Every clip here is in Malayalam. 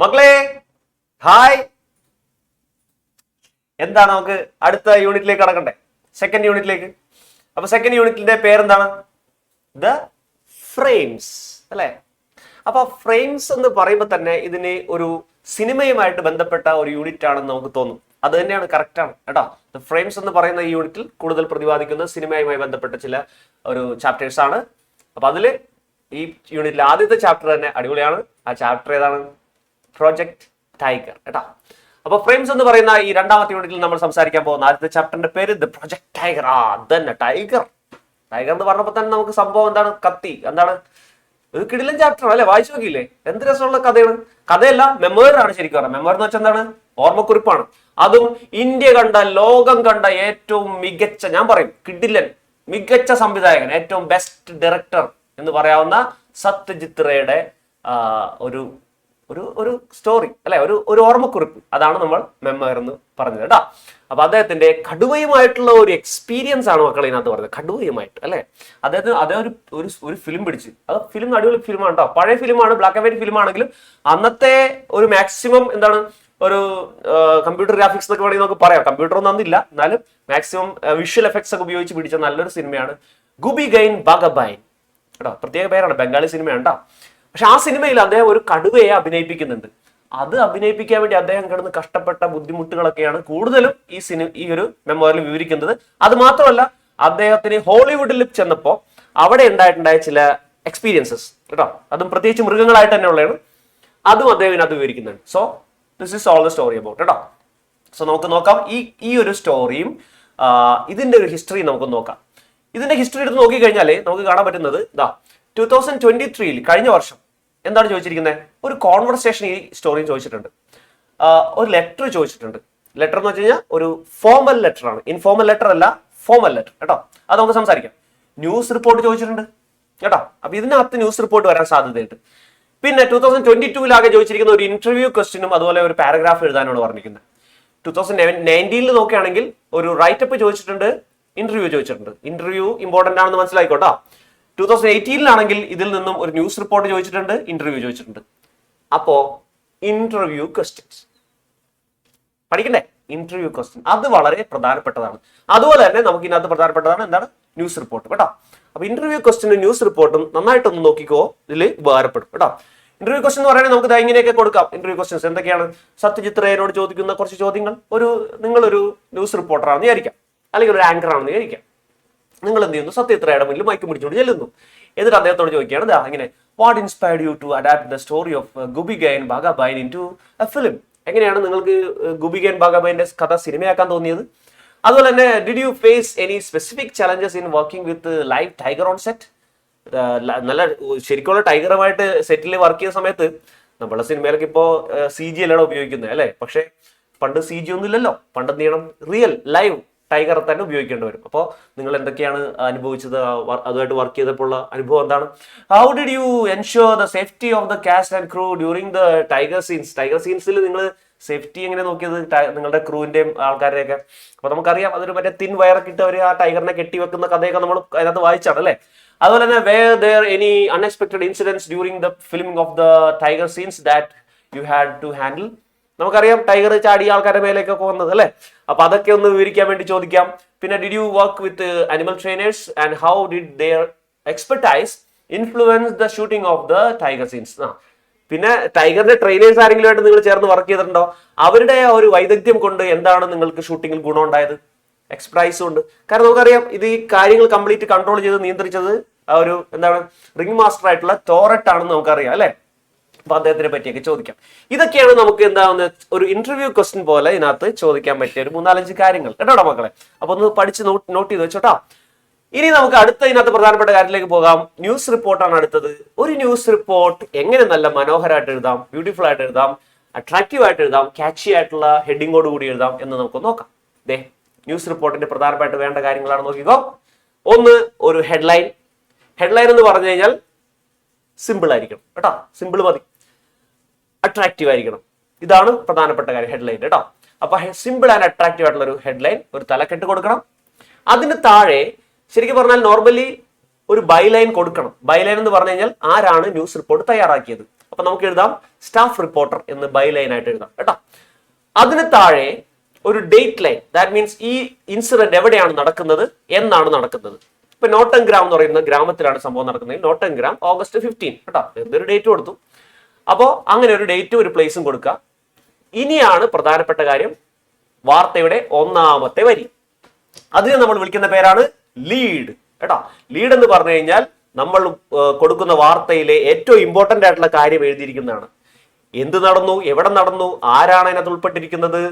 മക്കളെ ഹായ്. എന്താണ് നമുക്ക് അടുത്ത യൂണിറ്റിലേക്ക് കടക്കണ്ടേ? സെക്കൻഡ് യൂണിറ്റിലേക്ക്. അപ്പൊ സെക്കൻഡ് യൂണിറ്റിന്റെ പേരെന്താണ്? ദ ഫ്രെയിംസ് അല്ലെ. അപ്പൊ ഫ്രെയിംസ് എന്ന് പറയുമ്പോൾ തന്നെ ഇതിന് ഒരു സിനിമയുമായിട്ട് ബന്ധപ്പെട്ട ഒരു യൂണിറ്റ് ആണെന്ന് നമുക്ക് തോന്നും. അത് തന്നെയാണ്, കറക്റ്റ് ആണ് കേട്ടോ. ദ ഫ്രെയിംസ് എന്ന് പറയുന്ന ഈ യൂണിറ്റിൽ കൂടുതൽ പ്രതിപാദിക്കുന്നത് സിനിമയുമായി ബന്ധപ്പെട്ട ചില ഒരു ചാപ്റ്റേഴ്സ് ആണ്. അപ്പൊ അതില് ഈ യൂണിറ്റിലെ ആദ്യത്തെ ചാപ്റ്റർ തന്നെ അടിപൊളിയാണ്. ആ ചാപ്റ്റർ ഏതാണ്? പ്രോജക്ട് ടൈഗർ കേട്ടോ. അപ്പൊ ഫ്രെയിംസ് എന്ന് പറയുന്ന ഈ രണ്ടാമത്തെ യൂണിറ്റിൽ നമ്മൾ സംസാരിക്കാൻ പോകുന്ന ആദ്യത്തെ ചാപ്റ്ററിന്റെ പേര് ദ പ്രൊജക്ട് ടൈഗർ. അതന്നെ ടൈഗർ. ടൈഗർ എന്ന് പറഞ്ഞപ്പോൾ തന്നെ നമുക്ക് സംഭവം എന്താണ്? കത്തി. എന്താണ്? ഒരു കിടിലൻ ചാപ്റ്റർ അല്ലെ? വായിച്ചു നോക്കിയില്ലേ? എന്ത് രസമുള്ള കഥയാണ്. കഥയല്ല, മെമ്മോയറാണ് ശരിക്കും പറഞ്ഞത്. മെമ്മോയർ എന്ന് വെച്ചാൽ എന്താണ്? ഓർമ്മക്കുറിപ്പാണ്. അതും ഇന്ത്യ കണ്ട, ലോകം കണ്ട ഏറ്റവും മികച്ച, ഞാൻ പറയും കിടിലൻ മികച്ച സംവിധായകൻ, ഏറ്റവും ബെസ്റ്റ് ഡയറക്ടർ എന്ന് പറയാവുന്ന സത്യജിത് റേയുടെ ഒരു ഒരു ഒരു സ്റ്റോറി അല്ലെ, ഒരു ഓർമ്മക്കുറിപ്പ്. അതാണ് നമ്മൾ മെമ്മോയർ എന്ന് പറഞ്ഞത് കേട്ടോ. അപ്പൊ അദ്ദേഹത്തിന്റെ കടുവയുമായിട്ടുള്ള ഒരു എക്സ്പീരിയൻസ് ആണ് മക്കളെ ഇതിനകത്ത് പറഞ്ഞത്. കടുവയുമായിട്ട് അല്ലെ, അദ്ദേഹത്തിന് അതേ ഒരു ഫിലിം പിടിച്ച്. അത് ഫിലിം അടിപൊളി ഫിലിമാണ് കേട്ടോ. പഴയ ഫിലിമാണ്, ബ്ലാക്ക് ആൻഡ് വൈറ്റ് ഫിലിം ആണെങ്കിലും അന്നത്തെ ഒരു മാക്സിമം എന്താണ് ഒരു കമ്പ്യൂട്ടർ ഗ്രാഫിക്സ് എന്നൊക്കെ വേണമെങ്കിൽ നമുക്ക് പറയാം. കമ്പ്യൂട്ടർ ഒന്നും അന്നില്ല, എന്നാലും മാക്സിമം വിഷ്വൽ എഫക്ട്സ് ഒക്കെ ഉപയോഗിച്ച് പിടിച്ച നല്ലൊരു സിനിമയാണ് ഗുബി ഗൈൻ ബാഗബൈൻ കേട്ടോ. പ്രത്യേക പേരാണ്, ബംഗാളി സിനിമയാണ് കേട്ടോ. പക്ഷെ ആ സിനിമയിൽ അദ്ദേഹം ഒരു കടുവയെ അഭിനയിപ്പിക്കുന്നുണ്ട്. അത് അഭിനയിപ്പിക്കാൻ വേണ്ടി അദ്ദേഹം കിടന്ന് കഷ്ടപ്പെട്ട ബുദ്ധിമുട്ടുകളൊക്കെയാണ് കൂടുതലും ഈ ഒരു മെമ്മോറിയൽ വിവരിക്കുന്നത്. അത് മാത്രമല്ല, അദ്ദേഹത്തിന് ഹോളിവുഡിൽ ചെന്നപ്പോൾ അവിടെ ഉണ്ടായിട്ടുണ്ടായ ചില എക്സ്പീരിയൻസസ് കേട്ടോ, അതും പ്രത്യേകിച്ച് മൃഗങ്ങളായിട്ട് തന്നെ ഉള്ളതാണ്. അതും അദ്ദേഹം ഇതിനകത്ത് വിവരിക്കുന്നുണ്ട്. So this is all the story about കേട്ടോ. സോ നമുക്ക് നോക്കാം ഈ ഒരു സ്റ്റോറിയും ഇതിന്റെ ഒരു ഹിസ്റ്ററി നമുക്ക് നോക്കാം. ഇതിന്റെ ഹിസ്റ്ററി എടുത്ത് നോക്കിക്കഴിഞ്ഞാൽ നമുക്ക് കാണാൻ പറ്റുന്നത് 2023 കഴിഞ്ഞ വർഷം എന്താണ് ചോദിച്ചിരിക്കുന്നത്? ഒരു കോൺവെർസേഷൻ ഈ സ്റ്റോറിയും ചോദിച്ചിട്ടുണ്ട്. ഒരു ലെറ്റർ ചോദിച്ചിട്ടുണ്ട്. ലെറ്റർ എന്ന് വെച്ച് കഴിഞ്ഞാൽ ഒരു ഫോർമൽ ലെറ്റർ ആണ്, ഇൻഫോർമൽ ലെറ്റർ അല്ല, ഫോർമൽ ലെറ്റർ കേട്ടോ. അത് നമുക്ക് സംസാരിക്കാം. ന്യൂസ് റിപ്പോർട്ട് ചോദിച്ചിട്ടുണ്ട് കേട്ടോ. അപ്പൊ ഇതിനകത്ത് ന്യൂസ് റിപ്പോർട്ട് വരാൻ സാധ്യതയുണ്ട്. പിന്നെ 2022 ചോദിച്ചിരിക്കുന്ന ഒരു ഇന്റർവ്യൂ ക്വസ്റ്റ്യനും അതുപോലെ ഒരു പാരഗ്രാഫ് എഴുതാനാണ് പറഞ്ഞിരിക്കുന്നത്. 2019 നോക്കുകയാണെങ്കിൽ ഒരു റൈറ്റപ്പ് ചോദിച്ചിട്ടുണ്ട്, ഇന്റർവ്യൂ ചോദിച്ചിട്ടുണ്ട്. ഇന്റർവ്യൂ ഇമ്പോർട്ടന്റ് ആണെന്ന് മനസ്സിലായിക്കോട്ടോ. 2018 ഇതിൽ നിന്നും ഒരു ന്യൂസ് റിപ്പോർട്ട് ചോദിച്ചിട്ടുണ്ട്, ഇന്റർവ്യൂ ചോദിച്ചിട്ടുണ്ട്. അപ്പോ ഇന്റർവ്യൂ ക്വസ്റ്റ്യൻസ് പഠിക്കണ്ടേ? ഇന്റർവ്യൂ ക്വസ്റ്റ്യൻ അത് വളരെ പ്രധാനപ്പെട്ടതാണ്. അതുപോലെ തന്നെ നമുക്ക് ഇതിനകത്ത് പ്രധാനപ്പെട്ടതാണ് എന്താണ്? ന്യൂസ് റിപ്പോർട്ട് കേട്ടോ. അപ്പൊ ഇന്റർവ്യൂ ക്വസ്റ്റ്യനും ന്യൂസ് റിപ്പോർട്ടും നന്നായിട്ടൊന്ന് നോക്കിക്കോ, ഇതിൽ ഉപകാരപ്പെടും കേട്ടോ. ഇന്റർവ്യൂ ക്വസ്റ്റൻ എന്ന് പറയുന്നത് നമുക്ക് ഇങ്ങനെയൊക്കെ കൊടുക്കാം. ഇന്റർവ്യൂ ക്വസ്റ്റൻസ് എന്തൊക്കെയാണ്? സത്യജിത് റേയോട് ചോദിക്കുന്ന കുറച്ച് ചോദ്യങ്ങൾ. നിങ്ങളൊരു ന്യൂസ് റിപ്പോർട്ടറാണെന്ന് വിചാരിക്കാം, അല്ലെങ്കിൽ ഒരു ആങ്കർ ആണെന്ന് വിചാരിക്കാം. നിങ്ങൾ എന്ത് ചെയ്യുന്നു? സത്യജിത് റേയുടെ മുന്നിൽ മൈക്ക് പിടിച്ചുകൊണ്ട് ചെല്ലുന്നു. എന്നിട്ട് അദ്ദേഹത്തോട് ചോദിക്കുകയാണ് ഇങ്ങനെ, what inspired you to adapt the story of Goopy Gyne Bagha Byne in to a film? എങ്ങനെയാണ് നിങ്ങൾക്ക് ഗുബി ഗൈൻ ബാഗബൈന്റെ കഥ സിനിമയാക്കാൻ തോന്നിയത്? അതുപോലെ തന്നെ did you face any specific challenges in working with live tiger on set? നല്ല ശരിക്കുള്ള ടൈഗറുമായിട്ട് സെറ്റിൽ വർക്ക് ചെയ്യുന്ന സമയത്ത് നമ്മളെ സിനിമയിലൊക്കെ ഇപ്പോൾ CG അല്ലാണ് ഉപയോഗിക്കുന്നത് അല്ലെ. പക്ഷെ പണ്ട് CG ഒന്നും ഇല്ലല്ലോ. പണ്ട് എന്ത് ചെയ്യണം? റിയൽ ലൈവ് ടൈഗർ തന്നെ ഉപയോഗിക്കേണ്ടി വരും. അപ്പോൾ നിങ്ങൾ എന്തൊക്കെയാണ് അനുഭവിച്ചത്? അതുമായിട്ട് വർക്ക് ചെയ്തപ്പോൾ ഉള്ള അനുഭവം എന്താണ്? How did you ensure the safety of the cast and crew during the tiger scenes? Tiger സീൻസിൽ നിങ്ങൾ സേഫ്റ്റി എങ്ങനെ നോക്കിയത്? നിങ്ങളുടെ ക്രൂവിന്റെയും ആൾക്കാരുടെയൊക്കെ. അപ്പൊ നമുക്കറിയാം അതൊരു മറ്റേ തിൻ വയറൊക്കെ ഇട്ട് അവർ ആ ടൈഗറിനെ കെട്ടി വെക്കുന്ന കഥയൊക്കെ നമ്മൾ അതിനകത്ത് വായിച്ചാണ് അല്ലെ. അതുപോലെ തന്നെ were there any unexpected incidents during the filming of the tiger scenes that you had to handle? നമുക്കറിയാം ടൈഗർ ചാടി ആൾക്കാരുടെ മേലേക്കൊക്കെ വന്നത് അല്ലെ. അപ്പൊ അതൊക്കെ ഒന്ന് വിവരിക്കാൻ വേണ്ടി ചോദിക്കാം. പിന്നെ did you work with animal trainers and how did their expertise influence the shooting of the tiger scenes? പിന്നെ ടൈഗറിന്റെ ട്രെയിനേഴ്സ് ആരെങ്കിലുമായിട്ട് നിങ്ങൾ ചേർന്ന് വർക്ക് ചെയ്തിട്ടുണ്ടോ? അവരുടെ ഒരു വൈദഗ്ധ്യം കൊണ്ട് എന്താണ് നിങ്ങൾക്ക് ഷൂട്ടിങ്ങിൽ ഗുണം ഉണ്ടായത്? എക്സ്പെർട്ടൈസും ഉണ്ട്. കാരണം നമുക്കറിയാം ഇത് ഈ കാര്യങ്ങൾ കംപ്ലീറ്റ് കൺട്രോൾ ചെയ്ത് നിയന്ത്രിച്ചത് ആ ഒരു എന്താണ് റിംഗ് മാസ്റ്റർ ആയിട്ടുള്ള ടോററ്റ് ആണെന്ന് നമുക്കറിയാം അല്ലെ. അപ്പൊ അദ്ദേഹത്തിനെ പറ്റിയൊക്കെ ചോദിക്കാം. ഇതൊക്കെയാണ് നമുക്ക് എന്താണെന്ന് ഒരു ഇന്റർവ്യൂ ക്വസ്റ്റ്യൻ പോലെ ഇതിനകത്ത് ചോദിക്കാൻ പറ്റിയ ഒരു 3-4 കാര്യങ്ങൾ കേട്ടോടാ മക്കളെ. അപ്പൊ ഒന്ന് പഠിച്ച് നോട്ട് ചെയ്ത് വെച്ചോട്ടാ. ഇനി നമുക്ക് അടുത്ത ഇതിനകത്ത് പ്രധാനപ്പെട്ട കാര്യത്തിലേക്ക് പോകാം. ന്യൂസ് റിപ്പോർട്ടാണ് അടുത്തത്. ഒരു ന്യൂസ് റിപ്പോർട്ട് എങ്ങനെ നല്ല മനോഹരമായിട്ട് എഴുതാം, ബ്യൂട്ടിഫുൾ ആയിട്ട് എഴുതാം, അട്രാക്റ്റീവ് ആയിട്ട് എഴുതാം, ക്യാച്ചി ആയിട്ടുള്ള ഹെഡിങ്ങോട് കൂടി എഴുതാം എന്ന് നമുക്ക് നോക്കാം. ന്യൂസ് റിപ്പോർട്ടിന്റെ പ്രധാനമായിട്ട് വേണ്ട കാര്യങ്ങളാണ് നോക്കിക്കോ. ഒന്ന്, ഒരു ഹെഡ്ലൈൻ. ഹെഡ്ലൈൻ എന്ന് പറഞ്ഞു കഴിഞ്ഞാൽ സിമ്പിൾ ആയിരിക്കണം കേട്ടോ. സിമ്പിൾ മതി, അട്രാക്റ്റീവ് ആയിരിക്കണം. ഇതാണ് പ്രധാനപ്പെട്ട കാര്യം ഹെഡ്ലൈൻ കേട്ടോ. അപ്പൊ സിമ്പിൾ ആൻഡ് അട്രാക്റ്റീവ് ആയിട്ടുള്ള ഒരു ഹെഡ്ലൈൻ, ഒരു തലക്കെട്ട് കൊടുക്കണം. അതിന് താഴെ ശരിക്കും പറഞ്ഞാൽ നോർമലി ഒരു ബൈലൈൻ കൊടുക്കണം. ബൈലൈൻ എന്ന് പറഞ്ഞു കഴിഞ്ഞാൽ ആരാണ് ന്യൂസ് റിപ്പോർട്ട് തയ്യാറാക്കിയത്. അപ്പൊ നമുക്ക് എഴുതാം സ്റ്റാഫ് റിപ്പോർട്ടർ എന്ന് ബൈലൈൻ ആയിട്ട് എഴുതാം കേട്ടോ. അതിന് താഴെ ഒരു ഡേറ്റ് ലൈൻ, ദാറ്റ് മീൻസ് ഈ ഇൻസിഡന്റ് എവിടെയാണ് നടക്കുന്നത്, എന്നാണ് നടക്കുന്നത്. ഇപ്പൊ നോട്ടൻഗ്രാം എന്ന് പറയുന്ന ഗ്രാമത്തിലാണ് സംഭവം നടക്കുന്നത്. നോട്ടൻഗ്രാം August 15 കേട്ടോ, എന്തൊരു ഡേറ്റ് കൊടുത്തു. അപ്പോ അങ്ങനെ ഒരു ഡേറ്റും ഒരു പ്ലേസും കൊടുക്കുക. ഇനിയാണ് പ്രധാനപ്പെട്ട കാര്യം, വാർത്തയുടെ ഒന്നാമത്തെ വരി. അതിനെ നമ്മൾ വിളിക്കുന്ന പേരാണ് ലീഡ് കേട്ടോ. ലീഡ് എന്ന് പറഞ്ഞു കഴിഞ്ഞാൽ നമ്മൾ കൊടുക്കുന്ന വാർത്തയിലെ ഏറ്റവും ഇമ്പോർട്ടന്റ് ആയിട്ടുള്ള കാര്യം എഴുതിയിരിക്കുന്നതാണ്. എന്ത് നടന്നു, എവിടെ നടന്നു, ആരാണ് അതിനകത്ത് ഉൾപ്പെട്ടിരിക്കുന്നത്,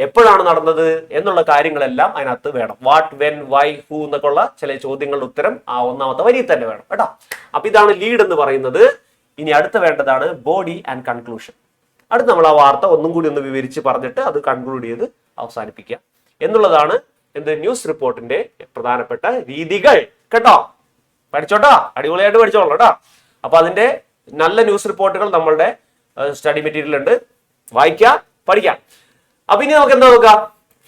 എപ്പോഴാണ് നടന്നത് എന്നുള്ള കാര്യങ്ങളെല്ലാം അതിനകത്ത് വേണം. വാട്ട്, വെൻ, വൈ, ഹൂ എന്നൊക്കെ ഉള്ള ചില ചോദ്യങ്ങളുടെ ഉത്തരം ആ ഒന്നാമത്തെ വരിയിൽ തന്നെ വേണം കേട്ടോ. അപ്പൊ ഇതാണ് ലീഡ് എന്ന് പറയുന്നത്. ഇനി അടുത്ത വേണ്ടതാണ് ബോഡി ആൻഡ് കൺക്ലൂഷൻ. അടുത്ത് നമ്മൾ ആ വാർത്ത ഒന്നും കൂടി ഒന്ന് വിവരിച്ച് പറഞ്ഞിട്ട് അത് കൺക്ലൂഡ് ചെയ്ത് അവസാനിപ്പിക്കുക എന്നുള്ളതാണ് എന്ത് ന്യൂസ് റിപ്പോർട്ടിന്റെ പ്രധാനപ്പെട്ട രീതികൾ കേട്ടോ. പഠിച്ചോട്ടാ, അടിപൊളിയായിട്ട് പഠിച്ചോളൂ കേട്ടോ. അപ്പൊ അതിന്റെ നല്ല ന്യൂസ് റിപ്പോർട്ടുകൾ നമ്മളുടെ സ്റ്റഡി മെറ്റീരിയൽ ഉണ്ട്, വായിക്കാം, പഠിക്കാം. അപ്പൊ ഇനി നമുക്ക് എന്താ നോക്കാം,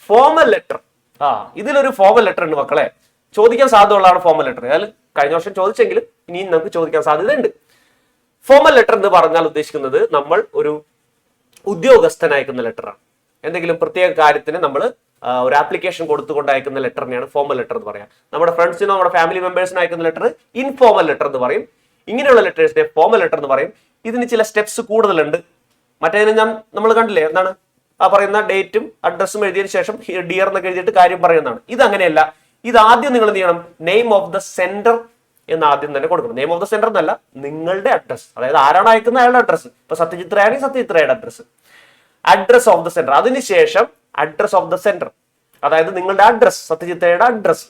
ഫോർമൽ ലെറ്റർ. ഇതിലൊരു ഫോർമൽ ലെറ്റർ ഉണ്ട് മക്കളെ, ചോദിക്കാൻ സാധ്യതയുള്ളതാണ് ഫോർമൽ ലെറ്റർ. അതായത് കഴിഞ്ഞ വർഷം ചോദിച്ചെങ്കിലും ഇനിയും നമുക്ക് ചോദിക്കാൻ സാധ്യതയുണ്ട്. ഫോർമൽ ലെറ്റർ എന്ന് പറഞ്ഞാൽ ഉദ്ദേശിക്കുന്നത് നമ്മൾ ഒരു ഉദ്യോഗസ്ഥന് അയക്കുന്ന ലെറ്ററാണ്. എന്തെങ്കിലും പ്രത്യേക കാര്യത്തിന് നമ്മൾ ഒരു ആപ്ലിക്കേഷൻ കൊടുത്തുകൊണ്ട് അയക്കുന്ന ലെറ്ററിനെയാണ് ഫോർമൽ ലെറ്റർ എന്ന് പറയാം. നമ്മുടെ ഫ്രണ്ട്സിനോ നമ്മുടെ ഫാമിലി മെമ്പേഴ്സിനോ അയക്കുന്ന ലെറ്റർ ഇൻഫോർമൽ ലെറ്റർ എന്ന് പറയും. ഇങ്ങനെയുള്ള ലെറ്റേഴ്സിനെ ഫോർമൽ ലെറ്റർ എന്ന് പറയും. ഇതിന് ചില സ്റ്റെപ്സ് കൂടുതലുണ്ട്. മറ്റേതിന് നമ്മൾ കണ്ടില്ലേ, എന്താണ് ആ പറയുന്ന ഡേറ്റും അഡ്രസ്സും എഴുതിയതിനു ശേഷം ഡിയർ എന്നൊക്കെ എഴുതിയിട്ട് കാര്യം പറയുന്നതാണ്. ഇത് അങ്ങനെയല്ല. ഇത് ആദ്യം നിങ്ങൾ എന്ത് ചെയ്യണം, നെയിം ഓഫ് ദ സെൻഡർ എന്ന് ആദ്യം തന്നെ കൊടുക്കണം. നെയിം ഓഫ് ദ സെൻഡർ എന്നല്ല, നിങ്ങളുടെ അഡ്രസ്, അതായത് ആരാണ് അയക്കുന്ന അയാളുടെ അഡ്രസ്. ഇപ്പൊ സത്യജിത്രയാണെങ്കിൽ സത്യജിത്രയുടെ address, address of the sender. അതിനുശേഷം അഡ്രസ് ഓഫ് ദ സെൻഡർ, അതായത് നിങ്ങളുടെ അഡ്രസ്, സത്യജിത്രയുടെ അഡ്രസ്.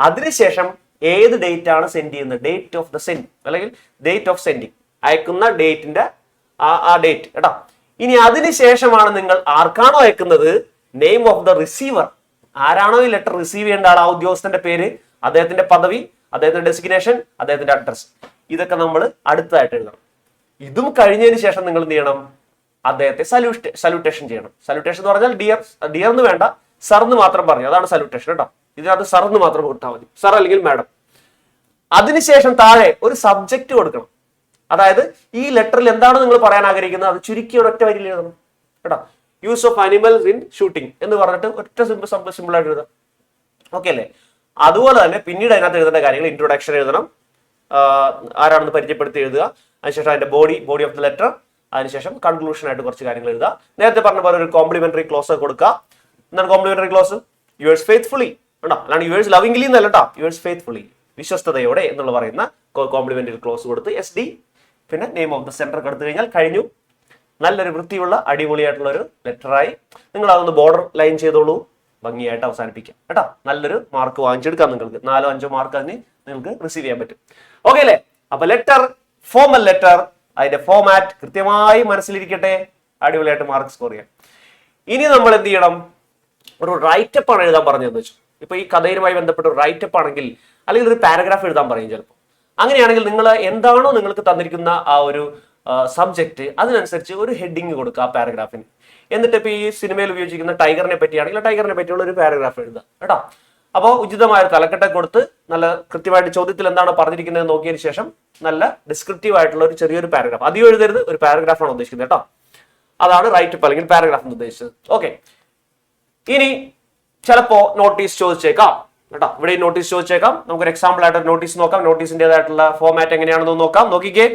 അതിനുശേഷം ഏത് ഡേറ്റ് ആണ് സെൻഡ് ചെയ്യുന്നത്, ഡേറ്റ് ഓഫ് ദ സെൻഡ് അല്ലെങ്കിൽ ഡേറ്റ് ഓഫ് സെൻഡിങ്, അയക്കുന്ന ഡേറ്റിന്റെ ആ ഡേറ്റ് കേട്ടോ. ഇനി അതിനുശേഷമാണ് നിങ്ങൾ ആർക്കാണോ അയക്കുന്നത് നെയിം ഓഫ് ദ റിസീവർ, ആരാണോ ഈ ലെറ്റർ റിസീവ് ചെയ്യേണ്ട ആൾ, ആ ഉദ്യോഗസ്ഥന്റെ പേര്, അദ്ദേഹത്തിന്റെ പദവി, അദ്ദേഹത്തിന്റെ ഡെസിഗ്നേഷൻ, അദ്ദേഹത്തിന്റെ അഡ്രസ്. ഇതൊക്കെ നമ്മൾ അടുത്തതായിട്ട് എഴുതണം. ഇതും കഴിഞ്ഞതിന് ശേഷം നിങ്ങൾ എന്ത് ചെയ്യണം, അദ്ദേഹത്തെ സല്യൂട്ടേഷൻ ചെയ്യണം. സല്യൂട്ടേഷൻ എന്ന് പറഞ്ഞാൽ ഡിയർ എന്ന് വേണ്ട, സർ എന്ന് മാത്രം പറഞ്ഞു, അതാണ് സല്യൂട്ടേഷൻ കേട്ടോ. ഇതിനകത്ത് സർ എന്ന് മാത്രം കൊടുത്താൽ മതി, സർ അല്ലെങ്കിൽ മാഡം. അതിനുശേഷം താഴെ ഒരു സബ്ജക്റ്റ് കൊടുക്കണം. അതായത് ഈ ലെറ്ററിൽ എന്താണ് നിങ്ങൾ പറയാൻ ആഗ്രഹിക്കുന്നത് അത് ചുരുക്കി ഒറ്റ വരിയിൽ എഴുതണം കേട്ടോ. Use of animals in shooting എന്ന് പറഞ്ഞിട്ട് ഒറ്റ സിമ്പിൾ ആയിട്ട് എഴുതാം. ഓക്കെ അല്ലേ? അതുപോലെ തന്നെ പിന്നീട് അതിനകത്ത് എഴുതേണ്ട കാര്യങ്ങൾ, ഇൻട്രൊഡക്ഷൻ എഴുതണം, ആരാണെന്ന് പരിചയപ്പെടുത്തി എഴുതുക. അതിനുശേഷം അതിന്റെ ബോഡി ഓഫ് ദ ലെറ്റർ, അതിനുശേഷം കൺക്ലൂഷൻ ആയിട്ട് കുറച്ച് കാര്യങ്ങൾ എഴുതുക. നേരത്തെ പറഞ്ഞ പോലെ ഒരു കോംപ്ലിമെന്ററി ക്ലോസ് കൊടുക്കുക. എന്താണ് കോംപ്ലിമെന്ററി ക്ലോസ്? യുവേഴ്സ് ഫെയ്ത്ത്ഫുള്ളി കേട്ടോ, അല്ലാണ്ട് യുവേഴ്സ് ലവിംഗ്ലി എന്നല്ല കേട്ടോ, യുവേഴ്സ് ഫെയ്ത്ത്ഫുള്ളി, വിശ്വസ്തയോടെ എന്നുള്ള പറയുന്ന കോംപ്ലിമെന്ററി ക്ലോസ് കൊടുത്ത് SD പിന്നെ നെയിം ഓഫ് ദ സെന്റർ എടുത്തു കഴിഞ്ഞാൽ കഴിഞ്ഞു. നല്ലൊരു വൃത്തിയുള്ള അടിപൊളിയായിട്ടുള്ള ഒരു ലെറ്ററായി. നിങ്ങൾ അതൊന്ന് ബോർഡർ ലൈൻ ചെയ്തോളൂ, ഭംഗിയായിട്ട് അവസാനിപ്പിക്കാം കേട്ടോ. നല്ലൊരു മാർക്ക് വാങ്ങിച്ചെടുക്കാം. നിങ്ങൾക്ക് 4-5 മാർക്ക് അതിന് നിങ്ങൾക്ക് റിസീവ് ചെയ്യാൻ പറ്റും. ഓക്കെ അല്ലേ? അപ്പൊ ലെറ്റർ, ഫോർമൽ ലെറ്റർ, അതിന്റെ ഫോമാറ്റ് കൃത്യമായി മനസ്സിലിരിക്കട്ടെ, അടിപൊളിയായിട്ട് മാർക്ക് സ്കോർ ചെയ്യാം. ഇനി നമ്മൾ എന്ത് ചെയ്യണം, ഒരു റൈറ്റപ്പ് ആണ് എഴുതാൻ പറഞ്ഞതെന്ന് വെച്ചു. ഇപ്പൊ ഈ കഥയുമായി ബന്ധപ്പെട്ട ഒരു റൈറ്റപ്പ് ആണെങ്കിൽ, അല്ലെങ്കിൽ ഒരു പാരഗ്രാഫ് എഴുതാൻ പറയും ചിലപ്പോൾ. അങ്ങനെയാണെങ്കിൽ നിങ്ങൾ എന്താണോ നിങ്ങൾക്ക് തന്നിരിക്കുന്ന ആ ഒരു സബ്ജക്ട്, അതിനനുസരിച്ച് ഒരു ഹെഡിങ് കൊടുക്കുക ആ പാരഗ്രാഫിന്. എന്നിട്ട് ഇപ്പൊ ഈ സിനിമയിൽ ഉപയോഗിച്ചിരിക്കുന്ന ടൈഗറിനെ പറ്റിയാണെങ്കിൽ ടൈഗറിനെ പറ്റിയുള്ള ഒരു പാരഗ്രാഫ് എഴുതുക കേട്ടോ. അപ്പോൾ ഉചിതമായ ഒരു തലക്കെട്ട് കൊടുത്ത് നല്ല കൃത്യമായിട്ട് ചോദ്യത്തിൽ എന്താണ് പറഞ്ഞിരിക്കുന്നത് നോക്കിയതിന് ശേഷം നല്ല ഡിസ്ക്രിപ്റ്റീവ് ആയിട്ടുള്ള ഒരു ചെറിയൊരു പാരഗ്രാഫ്, അധികം എഴുതരുത്, ഒരു പാരഗ്രാഫാണ് ഉദ്ദേശിക്കുന്നത് കേട്ടോ. അതാണ് റൈറ്റപ്പ് അല്ലെങ്കിൽ പാരഗ്രാഫ് എന്ന് ഉദ്ദേശിച്ചത്. ഓക്കെ. ഇനി ചിലപ്പോ നോട്ടീസ് ചോദിച്ചേക്കാം കേട്ടോ. ഇവിടെ നോട്ടീസ് ചോദിച്ചേക്കാം. നമുക്കൊരു എക്സാമ്പിൾ ആയിട്ട് നോട്ടീസ് നോക്കാം. നോട്ടീസിന്റേതായിട്ടുള്ള ഫോമാറ്റ് എങ്ങനെയാണെന്ന് നോക്കാം. നോക്കിക്കേ.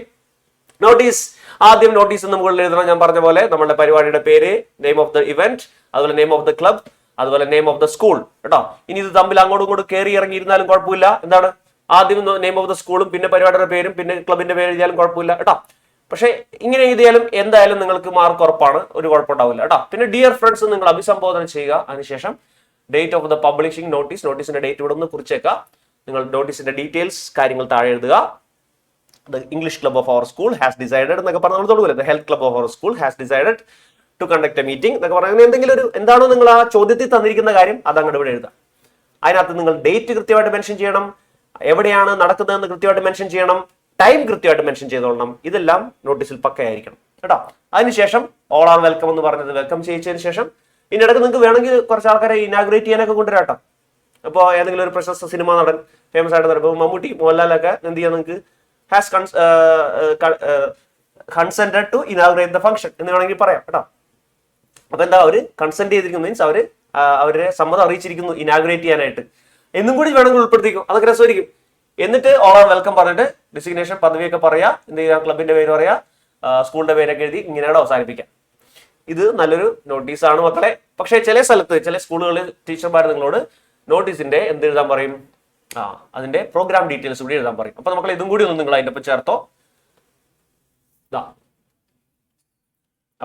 നോട്ടീസ്, ആദ്യം നോട്ടീസ് മുകളിൽ എഴുതണം. ഞാൻ പറഞ്ഞ പോലെ നമ്മുടെ പരിപാടിയുടെ പേര്, നെയിം ഓഫ് ദ ഇവന്റ്, അതുപോലെ നെയിം ഓഫ് ദ ക്ലബ്, അതുപോലെ നെയിം ഓഫ് ദ സ്കൂൾ കേട്ടോ. ഇനി ഇത് തമ്മിൽ അങ്ങോട്ടും ഇങ്ങോട്ടും കയറി ഇറങ്ങിയിരുന്നാലും കുഴപ്പമില്ല. എന്താണ്, ആദ്യം നെയിം ഓഫ് ദ സ്കൂളും പിന്നെ പരിപാടിയുടെ പേരും പിന്നെ ക്ലബിന്റെ പേര് എഴുതിയാലും കുഴപ്പമില്ല കേട്ടോ. പക്ഷെ ഇങ്ങനെ എഴുതിയാലും എന്തായാലും നിങ്ങൾക്ക് മാർക്ക് ഉറപ്പാണ്, ഒരു കുഴപ്പമുണ്ടാവില്ല കേട്ടോ. പിന്നെ ഡിയർ ഫ്രണ്ട്സ് നിങ്ങൾ അഭിസംബോധന ചെയ്യുക. അതിനുശേഷം date of the publishing notice, നോട്ടീസിന്റെ ഡേറ്റ് ഇവിടെ ഒന്ന് കുറിച്ചേക്കാം. നിങ്ങൾ നോട്ടീസിന്റെ ഡീറ്റെയിൽസ് കാര്യങ്ങൾ താഴെ എഴുതുക. The English Club of our school has decided എന്നൊക്കെ പറഞ്ഞാൽ നമ്മൾ തുടങ്ങുമല്ലോ, the Health Club of our school has decided to conduct a meeting എന്നൊക്കെ പറഞ്ഞാൽ എന്തെങ്കിലും ഒരു എന്താണോ നിങ്ങൾ ആ ചോദ്യത്തിൽ തന്നിരിക്കുന്ന കാര്യം അത് അങ്ങോട്ട് ഇവിടെ എഴുതാം. അതിനകത്ത് നിങ്ങൾ ഡേറ്റ് കൃത്യമായിട്ട് മെൻഷൻ ചെയ്യണം, എവിടെയാണ് നടക്കുന്നതെന്ന് കൃത്യമായിട്ട് മെൻഷൻ ചെയ്യണം, ടൈം കൃത്യമായിട്ട് മെൻഷൻ ചെയ്തോളണം. ഇതെല്ലാം നോട്ടീസിൽ പക്കയായിരിക്കണം കേട്ടോ. അതിനുശേഷം ഓൾ ആർ വെൽക്കം എന്ന് പറഞ്ഞത് വെൽക്കം ചെയ്യിച്ചതിന് ശേഷം ഇതിനിടയ്ക്ക് നിങ്ങൾക്ക് വേണമെങ്കിൽ കുറച്ച് ആൾക്കാരെ ഇനാഗ്രേറ്റ് ചെയ്യാനൊക്കെ കൊണ്ടുവരാട്ടോ. അപ്പോൾ ഏതെങ്കിലും ഒരു പ്രശസ്ത സിനിമാ നടൻ, ഫേമസ് ആയിട്ട് നടക്കും, മമ്മൂട്ടി, മോഹൻലാലൊക്കെ എന്ത് ചെയ്യാം, നിങ്ങൾക്ക് കൺസെന്റഡ് ടു ഇനാഗുറേറ്റ് ദ ഫംഗ്ഷൻ എന്ന് വേണമെങ്കിൽ പറയാം കേട്ടോ. അപ്പൊ എന്താ അവര് കൺസെന്റ് ചെയ്തിരിക്കുന്നു, മീൻസ് അവരുടെ സമ്മതം അറിയിച്ചിരിക്കുന്നു ഇനാഗുറേറ്റ് ചെയ്യാനായിട്ട് എന്നും കൂടി വേണമെങ്കിൽ ഉൾപ്പെടുത്തിക്കും. അതൊക്കെ രസമായിരിക്കും. എന്നിട്ട് ഓൾ ആർ വെൽക്കം പറഞ്ഞിട്ട് ഡെസിഗ്നേഷൻ പദവിയൊക്കെ പറയാ, എന്ത് ചെയ്യാം, ക്ലബിന്റെ പേര് പറയാ, സ്കൂളിന്റെ പേരൊക്കെ എഴുതി ഇങ്ങനെയാണ് അവസാനിപ്പിക്കാം. ഇത് നല്ലൊരു നോട്ടീസാണ് മക്കളെ. പക്ഷേ ചില സ്ഥലത്ത് ചില സ്കൂളുകളിൽ ടീച്ചർമാർ നിങ്ങളോട് നോട്ടീസിന്റെ എന്ത് എഴുതാൻ പറയും, അതിന്റെ പ്രോഗ്രാം ഡീറ്റെയിൽസ് കൂടി എഴുതാൻ പറയും. അപ്പൊ മക്കളെ ഇതും കൂടി ഒന്ന് നിങ്ങൾ അതിന്റെ ഒപ്പം ചേർത്തോ.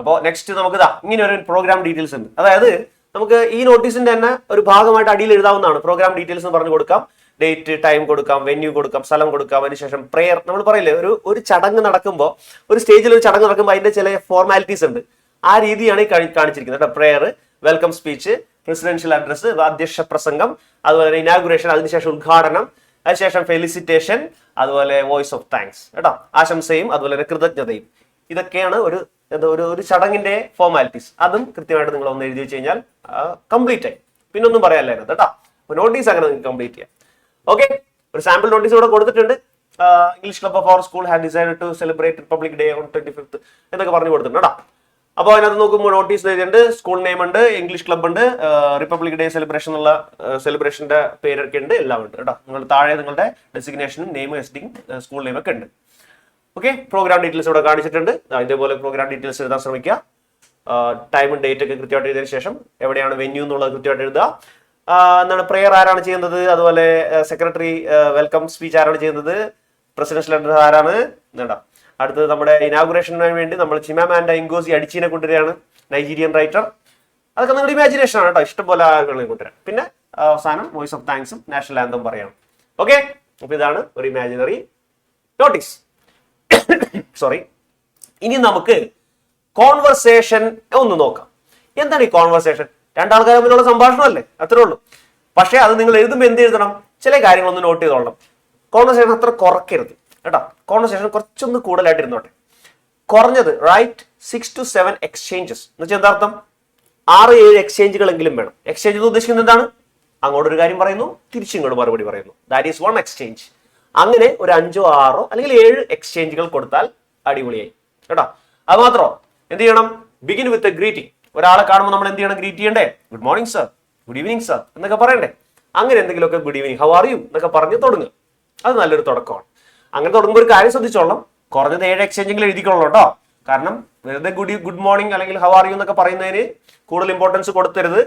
അപ്പോൾ നെക്സ്റ്റ് നമുക്ക് ഇങ്ങനെ ഒരു പ്രോഗ്രാം ഡീറ്റെയിൽസ് ഉണ്ട്. അതായത് നമുക്ക് ഈ നോട്ടീസിന്റെ തന്നെ ഒരു ഭാഗമായിട്ട് അടിയിൽ എഴുതാവുന്നതാണ്. പ്രോഗ്രാം ഡീറ്റെയിൽസ് എന്ന് പറഞ്ഞു കൊടുക്കാം, ഡേറ്റ് ടൈം കൊടുക്കാം, വെന്യൂ കൊടുക്കാം, സ്ഥലം കൊടുക്കാം. അതിനുശേഷം പ്രെയർ. നമ്മൾ പറയില്ലേ, ഒരു ചടങ്ങ് നടക്കുമ്പോൾ, ഒരു സ്റ്റേജിൽ ഒരു ചടങ്ങ് നടക്കുമ്പോൾ അതിന്റെ ചില ഫോർമാലിറ്റീസ് ഉണ്ട്. ആ രീതിയാണ് ഈ കാണിച്ചിരിക്കുന്നത് കേട്ടോ. Prayer, welcome speech, presidential address, അധ്യക്ഷ പ്രസംഗം, അതുപോലെ ഇനാഗുറേഷൻ, അതിനുശേഷം ഉദ്ഘാടനം, അതിനുശേഷം ഫെലിസിറ്റേഷൻ, അതുപോലെ വോയിസ് ഓഫ് താങ്ക്സ് കേട്ടോ, ആശംസയും അതുപോലെ കൃതജ്ഞതയും. ഇതൊക്കെയാണ് ഒരു ചടങ്ങിന്റെ ഫോർമാലിറ്റീസ്. അതും കൃത്യമായിട്ട് നിങ്ങൾ ഒന്ന് എഴുതി വെച്ച് കഴിഞ്ഞാൽ കംപ്ലീറ്റ് ആയി, പിന്നെ ഒന്നും പറയാനില്ല അതിനകത്ത് കേട്ടോ. അപ്പൊ നോട്ടീസ് അങ്ങനെ നിങ്ങൾക്ക് കംപ്ലീറ്റ് ചെയ്യാം. ഓക്കെ, ഒരു സാമ്പിൾ നോട്ടീസ് ഇവിടെ കൊടുത്തിട്ടുണ്ട്. English club of our school had decided to celebrate Republic Day on 25th എന്നൊക്കെ പറഞ്ഞു കൊടുത്തിട്ടുണ്ട് കേട്ടോ. അപ്പോൾ അതിനകത്ത് നോക്കുമ്പോൾ നോട്ടീസ് എഴുതിയിട്ടുണ്ട്, സ്കൂൾ നെയിം ഉണ്ട്, ഇംഗ്ലീഷ് ക്ലബ് ഉണ്ട്, റിപ്പബ്ലിക് ഡേ സെലിബ്രേഷൻ എന്നുള്ള സെലിബ്രേഷന്റെ പേരൊക്കെ ഉണ്ട്, എല്ലാം ഉണ്ട് കേട്ടോ. നിങ്ങൾ താഴെ നിങ്ങളുടെ ഡെസിഗ്നേഷനും നെയിം, എസ്ഡിങ്, സ്കൂൾ നെയിം ഒക്കെ ഉണ്ട്. ഓക്കെ, പ്രോഗ്രാം ഡീറ്റെയിൽസ് ഇവിടെ കാണിച്ചിട്ടുണ്ട്. ഇതേപോലെ പ്രോഗ്രാം ഡീറ്റെയിൽസ് എഴുതാൻ ശ്രമിക്കുക. ടൈമും ഡേറ്റ് ഒക്കെ കൃത്യമായിട്ട് എഴുതിയതിനു ശേഷം എവിടെയാണ് വെന്യൂ എന്നുള്ളത് കൃത്യമായിട്ട് എഴുതുക. എന്താണ് പ്രെയർ ആരാണ് ചെയ്യുന്നത്, അതുപോലെ സെക്രട്ടറി വെൽക്കം സ്പീച്ച് ആരാണ് ചെയ്യുന്നത്, പ്രസിഡൻഷ്യൽ അഡ്രസ് ആരാണ് നേടാം. അടുത്തത് നമ്മുടെ ഇനാഗുറേഷന് വേണ്ടി നമ്മൾ ചിമാമാൻഡ ഇങ്കോസി അഡിച്ചീനെ കൊണ്ടുവരികയാണ്, നൈജീരിയൻ റൈറ്റർ. അതൊക്കെ നിങ്ങളുടെ ഇമാജിനേഷൻ ആണ് കേട്ടോ, ഇഷ്ടംപോലെ ആളുകളെ കൊണ്ടുവരാം. പിന്നെ അവസാനം വോയിസ് ഓഫ് താങ്ക്സും നാഷണൽ ആന്തം പറയണം. ഓക്കെ, അപ്പൊ ഇതാണ് ഒരു ഇമാജിനറി നോട്ടീസ്. സോറി, ഇനി നമുക്ക് കോൺവെർസേഷൻ ഒന്ന് നോക്കാം. എന്താണ് ഈ കോൺവെർസേഷൻ? രണ്ടാൾക്കാർ തമ്മിലുള്ള സംഭാഷണമല്ലേ, അത്രേ ഉള്ളൂ. പക്ഷെ അത് നിങ്ങൾ എഴുതുമ്പോൾ എന്ത് എഴുതണം, ചില കാര്യങ്ങളൊന്ന് നോട്ട് ചെയ്തോളണം. കോൺവെർസേഷൻ അത്ര കുറയ്ക്കരുത് കേട്ടോ. കോൺവെർസേഷൻ കുറച്ചൊന്ന് കൂടുതലായിട്ട് ഇരുന്നോട്ടെ. കുറഞ്ഞത് റൈറ്റ് 6 to 7 എക്സ്ചേഞ്ചസ് എന്ന് വെച്ചാൽ എന്താ അർത്ഥം, 6-7 എക്സ്ചേഞ്ചുകളെങ്കിലും വേണം. എക്സ്ചേഞ്ച് എന്ന് ഉദ്ദേശിക്കുന്നത് എന്താണ്, അങ്ങോട്ടൊരു കാര്യം പറയുന്നു, തിരിച്ചിങ്ങോട്ട് മറുപടി പറയുന്നു. That is 1 exchange. അങ്ങനെ ഒരു 5-6 അല്ലെങ്കിൽ 7 എക്സ്ചേഞ്ചുകൾ കൊടുത്താൽ അടിപൊളിയായി കേട്ടോ. അത് മാത്രമോ, എന്ത് ചെയ്യണം, ബിഗിൻ വിത്ത് എ ഗ്രീറ്റിംഗ്. ഒരാളെ കാണുമ്പോൾ നമ്മൾ എന്ത് ചെയ്യണം, ഗ്രീറ്റ് ചെയ്യണ്ടേ, good morning sir, good evening sir എന്നൊക്കെ പറയണ്ടേ. അങ്ങനെ എന്തെങ്കിലുമൊക്കെ good evening, how are you എന്നൊക്കെ പറഞ്ഞ് തുടങ്ങുക. അത് നല്ലൊരു തുടക്കമാണ്. അങ്ങനെ തുടങ്ങുമ്പോൾ ഒരു കാര്യം ശ്രദ്ധിച്ചോളാം, കുറഞ്ഞത് 7 എക്സ്ചേഞ്ചെങ്കിലും എഴുതിക്കൊള്ളൂ കേട്ടോ. കാരണം വെറുതെ ഗുഡ് മോർണിംഗ് അല്ലെങ്കിൽ ഹൗ ആർ യു എന്നൊക്കെ പറയുന്നതിന് കൂടുതൽ ഇമ്പോർട്ടൻസ് കൊടുത്തരുത്,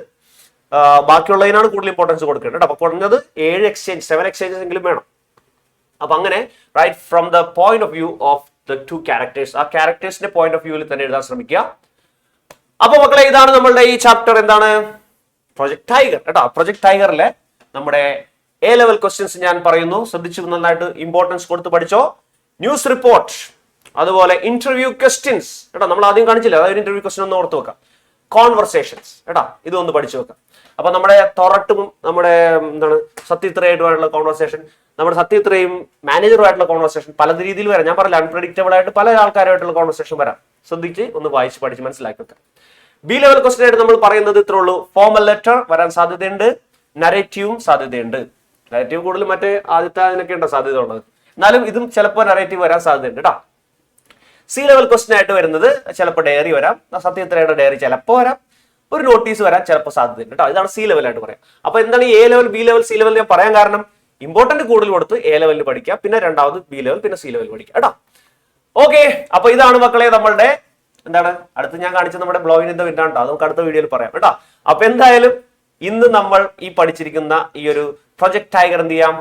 ബാക്കിയുള്ളതിനാണ് കൂടുതൽ ഇമ്പോർട്ടൻസ് കൊടുക്കേണ്ടത്. അപ്പൊ കുറഞ്ഞത് 7 എക്സ്ചേഞ്ചസ് എങ്കിലും വേണം. അപ്പൊ അങ്ങനെ right from the point of view of the 2 characters, ആ ക്യാരക്ടേഴ്സിന്റെ പോയിന്റ് ഓഫ് വ്യൂവിൽ തന്നെ എഴുതാൻ ശ്രമിക്കുക. അപ്പൊ മക്കളെ, ഇതാണ് നമ്മളുടെ ഈ ചാപ്റ്റർ. എന്താണ്, പ്രൊജക്ട് ടൈഗർ കേട്ടോ. പ്രൊജക്ട് ടൈഗറിലെ നമ്മുടെ A ലെവൽ ക്വസ്റ്റ്യൻസ് ഞാൻ പറയുന്നു, ശ്രദ്ധിച്ചു നന്നായിട്ട് ഇമ്പോർട്ടൻസ് കൊടുത്ത് പഠിച്ചോ. ന്യൂസ് റിപ്പോർട്ട്, അതുപോലെ ഇന്റർവ്യൂ ക്വസ്റ്റ്യൻസ് കേട്ടോ. നമ്മൾ ആദ്യം കാണിച്ചില്ല, അതായത് ഇന്റർവ്യൂ ക്വസ്റ്റ്യൻ ഒന്ന് ഓർത്ത് വെക്കാം. കോൺവെർസേഷൻസ് കേട്ടോ, ഇതൊന്ന് പഠിച്ചു വെക്കാം. അപ്പൊ നമ്മുടെ തൊറട്ടും നമ്മുടെ എന്താണ് സത്യത്രയായിട്ടുള്ള കോൺവെർസേഷൻ, നമ്മുടെ സത്യത്രയും മാനേജറുമായിട്ടുള്ള കോൺവെർസേഷൻ പല രീതിയിൽ വരാം. ഞാൻ പറഞ്ഞില്ല, അൺപ്രഡിക്റ്റബിൾ ആയിട്ട് പല ആൾക്കാരുമായിട്ടുള്ള കോൺവെർസേഷൻ വരാം. ശ്രദ്ധിച്ച് ഒന്ന് വായിച്ച് പഠിച്ച് മനസ്സിലാക്കി വെക്കാം. ബി ലെവൽ ക്വസ്റ്റ്യൻ ആയിട്ട് നമ്മൾ പറയുന്നത് ഇത്രേ ഉള്ളൂ. ഫോർമൽ ലെറ്റർ വരാൻ സാധ്യതയുണ്ട്, നരേറ്റീവും സാധ്യതയുണ്ട്. നരേറ്റീവ് കൂടുതൽ മറ്റേ ആദ്യത്തെ അതിനൊക്കെ ഉണ്ടോ സാധ്യത ഉള്ളത്, എന്നാലും ഇതും ചിലപ്പോൾ നരേറ്റീവ് വരാൻ സാധ്യതയുണ്ട് കേട്ടോ. സി ലെവൽ ക്വസ്റ്റ്യൻ ആയിട്ട് വരുന്നത് ചിലപ്പോൾ ഡയറി വരാം, സത്യത്രയുടെ ഡയറി ചിലപ്പോൾ വരാം, ഒരു നോട്ടീസ് വരാൻ ചിലപ്പോൾ സാധ്യതയുണ്ട് കേട്ടോ. ഇതാണ് സി ലെവലായിട്ട് പറയാം. അപ്പൊ എന്താണ് ഈ A level, B level, C level ഞാൻ പറയാൻ കാരണം, ഇമ്പോർട്ടന്റ് കൂടുതൽ കൊടുത്ത് എ ലെവലിൽ പഠിക്കുക, പിന്നെ രണ്ടാമത് ബി ലെവൽ, പിന്നെ സി ലെവൽ പഠിക്കുക കേട്ടോ. ഓക്കെ, അപ്പൊ ഇതാണ് മക്കളെ നമ്മളുടെ എന്താണ് അടുത്ത് ഞാൻ കാണിച്ചത് നമ്മുടെ ബ്ലോഗിൻ ഇൻ ദ വിൻഡ് ആണ് കേട്ടോ. നമുക്ക് അടുത്ത വീഡിയോയിൽ പറയാം കേട്ടോ. അപ്പൊ എന്തായാലും ഇന്ന് നമ്മൾ ഈ പഠിച്ചിരിക്കുന്ന ഈ ഒരു പ്രൊജക്ട് ടൈഗർ എന്ത് ചെയ്യാം,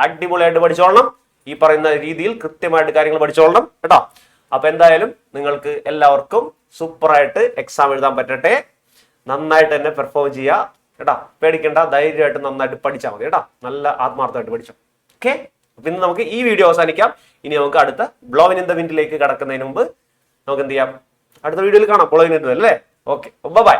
അടിപൊളിയായിട്ട് പഠിച്ചോളണം. ഈ പറയുന്ന രീതിയിൽ കൃത്യമായിട്ട് കാര്യങ്ങൾ പഠിച്ചോളണം കേട്ടോ. അപ്പൊ എന്തായാലും നിങ്ങൾക്ക് എല്ലാവർക്കും സൂപ്പറായിട്ട് എക്സാം എഴുതാൻ പറ്റട്ടെ. നന്നായിട്ട് തന്നെ പെർഫോം ചെയ്യുക കേട്ടോ. പേടിക്കേണ്ട, ധൈര്യമായിട്ട് നന്നായിട്ട് പഠിച്ചാൽ മതി കേട്ടോ. നല്ല ആത്മാർത്ഥമായിട്ട് പഠിച്ചോ. ഓക്കെ, അപ്പൊ ഇന്ന് നമുക്ക് ഈ വീഡിയോ അവസാനിക്കാം. ഇനി നമുക്ക് അടുത്ത ബ്ലോഗിൻ ഇൻ ദ വിൻഡിലേക്ക് കടക്കുന്നതിന് മുമ്പ് നമുക്ക് എന്ത് ചെയ്യാം, അടുത്ത വീഡിയോയിൽ കാണാം. ബ്ലോഗിൻ ഇൻ ദ വിൻഡ് അല്ലേ. Okay, by.